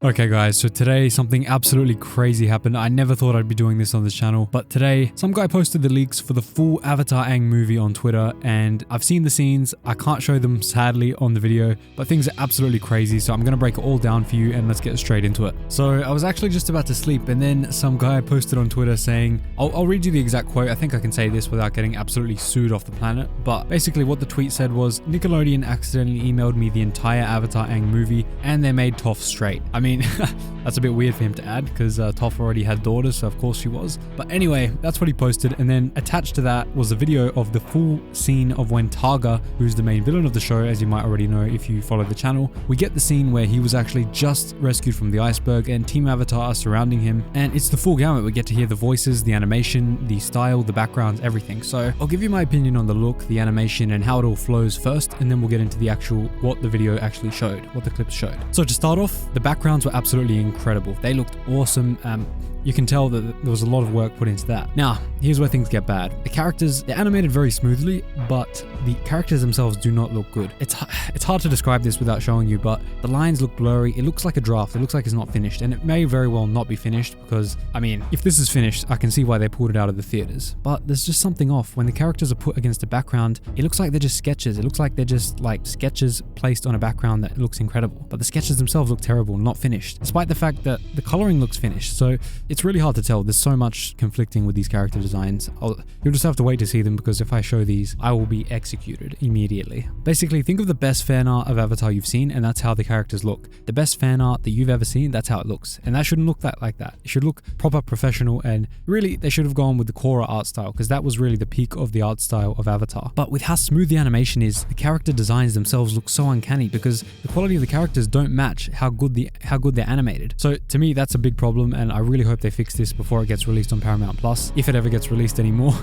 Okay guys, so today something absolutely crazy happened. I never thought I'd be doing this on this channel, but today some guy posted the leaks for the full Avatar Aang movie on Twitter, and I've seen the scenes. I can't show them sadly on the video, but things are absolutely crazy, so I'm gonna break it all down for you and let's get straight into it. So I was actually just about to sleep and then some guy posted on Twitter saying, I'll read you the exact quote. I think I can say this without getting absolutely sued off the planet, but basically what the tweet said was, Nickelodeon accidentally emailed me the entire Avatar Aang movie and they made Toph straight. I mean, that's a bit weird for him to add because Toph already had daughters, so of course she was. But anyway, that's what he posted, and then attached to that was a video of the full scene of when Targa, who's the main villain of the show, as you might already know if you follow the channel, we get the scene where he was actually just rescued from the iceberg and Team Avatar are surrounding him, and it's the full gamut. We get to hear the voices, the animation, the style, the backgrounds, everything. So I'll give you my opinion on the look, the animation, and how it all flows first, and then we'll get into the actual what the video actually showed, what the clips showed. So to start off, the backgrounds were absolutely incredible. They looked awesome. You can tell that there was a lot of work put into that. Now, here's where things get bad. The characters, they're animated very smoothly, but the characters themselves do not look good. It's hard to describe this without showing you, but the lines look blurry. It looks like a draft. It looks like it's not finished, and it may very well not be finished because, I mean, if this is finished, I can see why they pulled it out of the theaters. But there's just something off. When the characters are put against a background, it looks like they're just sketches. It looks like they're just like sketches placed on a background that looks incredible. But the sketches themselves look terrible, not finished, despite the fact that the coloring looks finished. So it's really hard to tell. There's so much conflicting with these character designs. You'll just have to wait to see them because if I show these, I will be executed immediately. Basically, think of the best fan art of Avatar you've seen, and that's how the characters look. The best fan art that you've ever seen, that's how it looks. And that shouldn't look like that. It should look proper professional, and really, they should have gone with the Korra art style because that was really the peak of the art style of Avatar. But with how smooth the animation is, the character designs themselves look so uncanny because the quality of the characters don't match how good they're animated. So to me, that's a big problem, and I really hope they fix this before it gets released on Paramount Plus, if it ever gets released anymore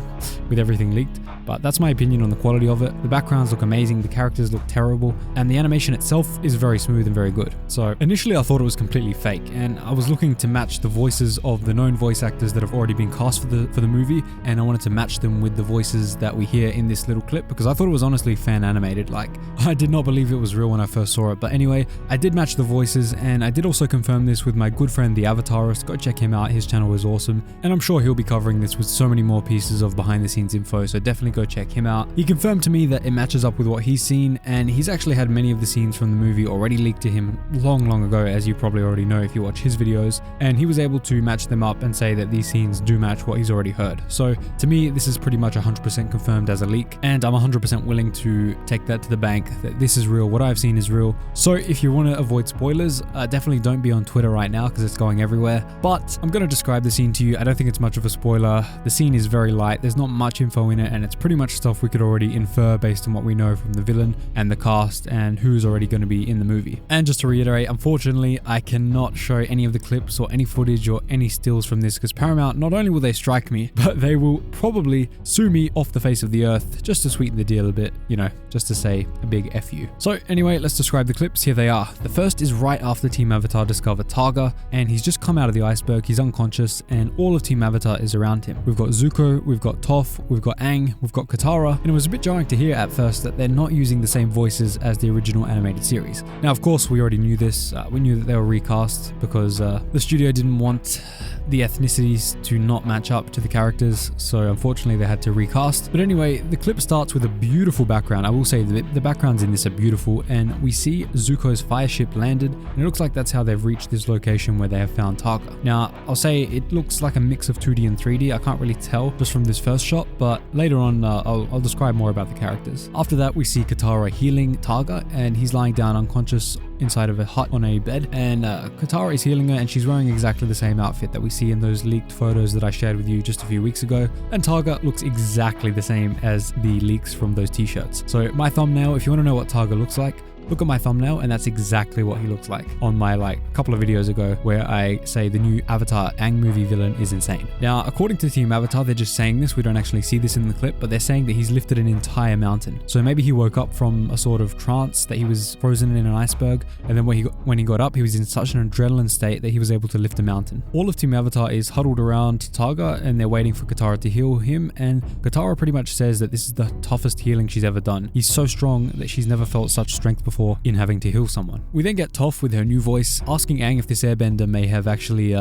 with everything leaked. But that's my opinion on the quality of it. The backgrounds look amazing, the characters look terrible, and the animation itself is very smooth and very good. So initially I thought it was completely fake, and I was looking to match the voices of the known voice actors that have already been cast for the movie, and I wanted to match them with the voices that we hear in this little clip because I thought it was honestly fan animated. Like, I did not believe it was real when I first saw it. But anyway, I did match the voices, and I did also confirm this with my good friend the Avatarist. Go check him out, his channel is awesome, and I'm sure he'll be covering this with so many more pieces of behind the scenes info, so definitely go check him out. He confirmed to me that it matches up with what he's seen, and he's actually had many of the scenes from the movie already leaked to him long ago, as you probably already know if you watch his videos, and he was able to match them up and say that these scenes do match what he's already heard. So to me, this is pretty much 100% confirmed as a leak, and I'm 100% willing to take that to the bank that this is real. What I've seen is real. So if you want to avoid spoilers, definitely don't be on Twitter right now because it's going everywhere. But I'm going to describe the scene to you. I don't think it's much of a spoiler. The scene is very light. There's not much info in it, and it's pretty much stuff we could already infer based on what we know from the villain and the cast and who's already going to be in the movie. And just to reiterate, unfortunately, I cannot show any of the clips or any footage or any stills from this because Paramount, not only will they strike me, but they will probably sue me off the face of the earth just to sweeten the deal a bit, you know, just to say a big F you. So anyway, let's describe the clips. Here they are. The first is right after Team Avatar discover Targa, and he's just come out of the iceberg. He's unconscious, and all of Team Avatar is around him. We've got Zuko, we've got Toph, we've got Aang, we've got Katara, and it was a bit jarring to hear at first that they're not using the same voices as the original animated series. Now, of course, we already knew this. We knew that they were recast because the studio didn't want the ethnicities to not match up to the characters, so unfortunately they had to recast. But anyway, the clip starts with a beautiful background. I will say that the backgrounds in this are beautiful, and we see Zuko's fire ship landed, and it looks like that's how they've reached this location where they have found Targa. Now, I'll say it looks like a mix of 2D and 3D. I can't really tell just from this first shot, but later on I'll describe more about the characters. After that, we see Katara healing Targa, and he's lying down unconscious inside of a hut on a bed, and Katara is healing her, and she's wearing exactly the same outfit that we see in those leaked photos that I shared with you just a few weeks ago, and Targa looks exactly the same as the leaks from those t-shirts. So my thumbnail, if you want to know what Targa looks like, look at my thumbnail, and that's exactly what he looks like on my couple of videos ago where I say the new Avatar Aang movie villain is insane. Now, according to Team Avatar, they're just saying this. We don't actually see this in the clip, but they're saying that he's lifted an entire mountain. So maybe he woke up from a sort of trance that he was frozen in an iceberg, and then when he got up, he was in such an adrenaline state that he was able to lift a mountain. All of Team Avatar is huddled around Targa, and they're waiting for Katara to heal him, and Katara pretty much says that this is the toughest healing she's ever done. He's so strong that she's never felt such strength before. metaphor in having to heal someone. We then get Toph with her new voice asking Aang if this airbender may have actually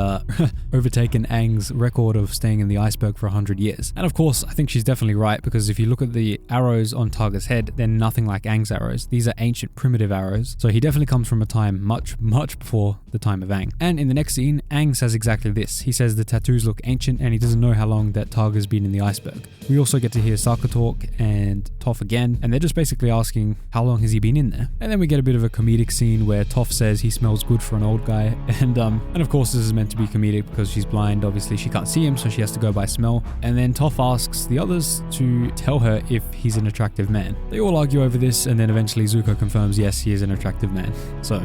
overtaken Aang's record of staying in the iceberg for 100 years. And of course, I think she's definitely right, because if you look at the arrows on Targa's head, they're nothing like Aang's arrows. These are ancient primitive arrows. So he definitely comes from a time much before the time of Aang. And in the next scene, Aang says exactly this. He says the tattoos look ancient and he doesn't know how long that Targa's been in the iceberg. We also get to hear Sokka talk and Toph again, and they're just basically asking how long has he been in there. And then we get a bit of a comedic scene where Toph says he smells good for an old guy, and of course this is meant to be comedic because she's blind. Obviously she can't see him, so she has to go by smell. And then Toph asks the others to tell her if he's an attractive man. They all argue over this, and then eventually Zuko confirms yes, he is an attractive man. So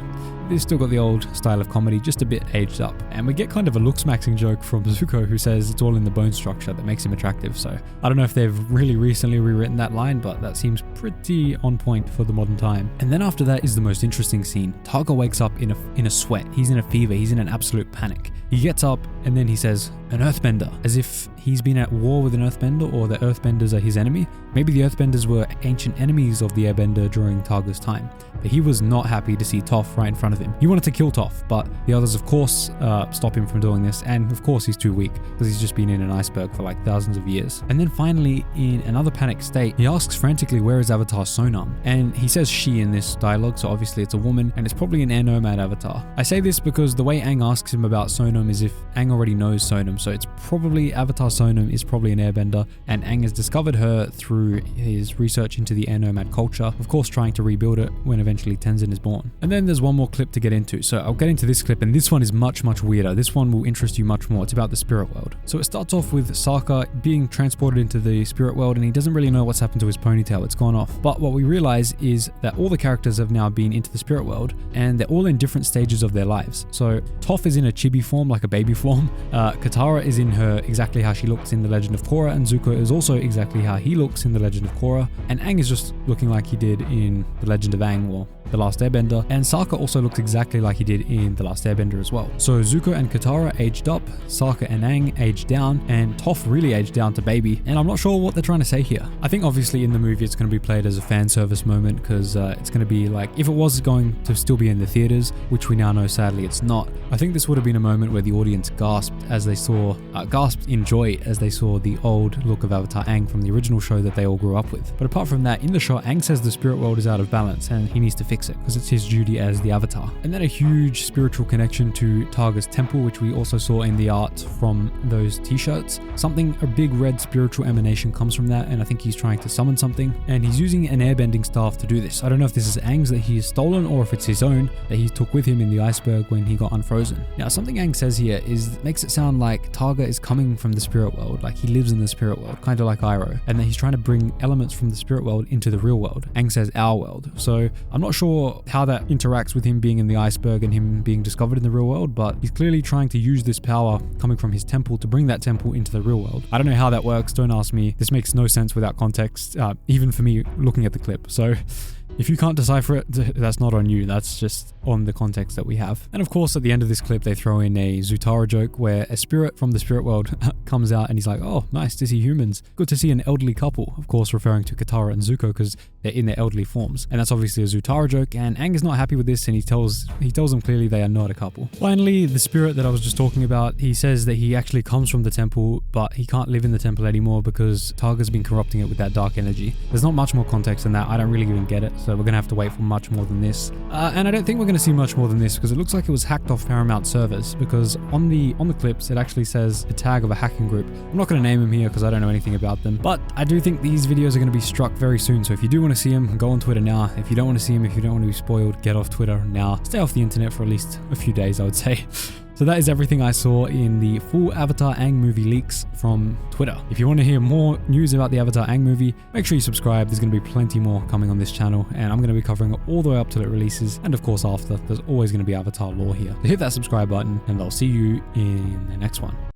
they've still got the old style of comedy, just a bit aged up. And we get kind of a looks-maxing joke from Zuko, who says it's all in the bone structure that makes him attractive. So I don't know if they've really recently rewritten that line, but that seems pretty on point for the modern time. And then after that is the most interesting scene. Targa wakes up in a sweat. He's in a fever. He's in an absolute panic. He gets up and then he says, "An earthbender," as if he's been at war with an earthbender, or the earthbenders are his enemy. Maybe the earthbenders were ancient enemies of the airbender during Targa's time. But he was not happy to see Toph right in front of him. He wanted to kill Toph, but the others of course stop him from doing this, and of course he's too weak because he's just been in an iceberg for like thousands of years. And then finally, in another panic state, he asks frantically where is Avatar Sonam, and he says she in this dialogue, so obviously it's a woman and it's probably an air nomad avatar. I say this because the way Aang asks him about Sonam is if Aang already knows Sonam, so it's probably Avatar Sonam is probably an airbender, and Aang has discovered her through his research into the air nomad culture, of course trying to rebuild it when eventually Tenzin is born. And then there's one more clip to get into, so I'll get into this clip, and this one is much weirder. This one will interest you much more. It's about the spirit world. So it starts off with Sokka being transported into the spirit world, and he doesn't really know what's happened to his ponytail. It's gone off. But what we realize is that all the characters have now been into the spirit world, and they're all in different stages of their lives. So Toph is in a chibi form, like a baby form. Katara is in her exactly how she looks in The Legend of Korra, and Zuko is also exactly how he looks in The Legend of Korra, and Aang is just looking like he did in The Legend of Aang, or The Last Airbender, and Sokka also looks exactly like he did in The Last Airbender as well. So Zuko and Katara aged up, Sokka and Aang aged down, and Toph really aged down to baby, and I'm not sure what they're trying to say here. I think obviously in the movie it's going to be played as a fan service moment, because it's going to be like, if it was going to still be in the theaters, which we now know sadly it's not, I think this would have been a moment where the audience gasped as they saw, gasped in joy as they saw the old look of Avatar Aang from the original show that they all grew up with. But apart from that, in the shot, Aang says the spirit world is out of balance and he needs to fix it because it's his duty as the Avatar. And then a huge spiritual connection to Targa's temple, which we also saw in the art from those t-shirts. A big red spiritual emanation comes from that, and I think he's trying to summon something, and he's using an airbending staff to do this. I don't know if this is Aang's that he has stolen or if it's his own that he took with him in the iceberg when he got unfrozen. Now, something Aang says here makes it sound like Targa is coming from the spirit world, like he lives in the spirit world, kind of like Iroh, and that he's trying to bring elements from the spirit world into the real world. Aang says our world. So I'm not sure how that interacts with him being in the iceberg and him being discovered in the real world, but he's clearly trying to use this power coming from his temple to bring that temple into the real world. I don't know how that works, don't ask me. This makes no sense without context, even for me looking at the clip. So if you can't decipher it, that's not on you, that's just on the context that we have. And of course, at the end of this clip, they throw in a Zutara joke where a spirit from the spirit world comes out and he's like, "Oh, nice to see humans. Good to see an elderly couple." Of course, referring to Katara and Zuko because they're in their elderly forms. And that's obviously a Zutara joke, and Aang is not happy with this, and he tells them clearly they are not a couple. Finally, the spirit that I was just talking about, he says that he actually comes from the temple, but he can't live in the temple anymore because Targa's been corrupting it with that dark energy. There's not much more context than that. I don't really even get it, so we're gonna have to wait for much more than this. And I don't think we're gonna see much more than this because it looks like it was hacked off Paramount servers, because on the clips it actually says the tag of a hacking group. I'm not gonna name them here because I don't know anything about them, but I do think these videos are gonna be struck very soon. So if you do want to see them, go on Twitter now. If you don't want to see them, if you don't want to be spoiled, get off Twitter now. Stay off the internet for at least a few days, I would say. So that is everything I saw in the full Avatar Aang movie leaks from Twitter. If you want to hear more news about the Avatar Aang movie, make sure you subscribe. There's going to be plenty more coming on this channel, and I'm going to be covering it all the way up till it releases, and of course after. There's always going to be Avatar lore here. So hit that subscribe button, and I'll see you in the next one.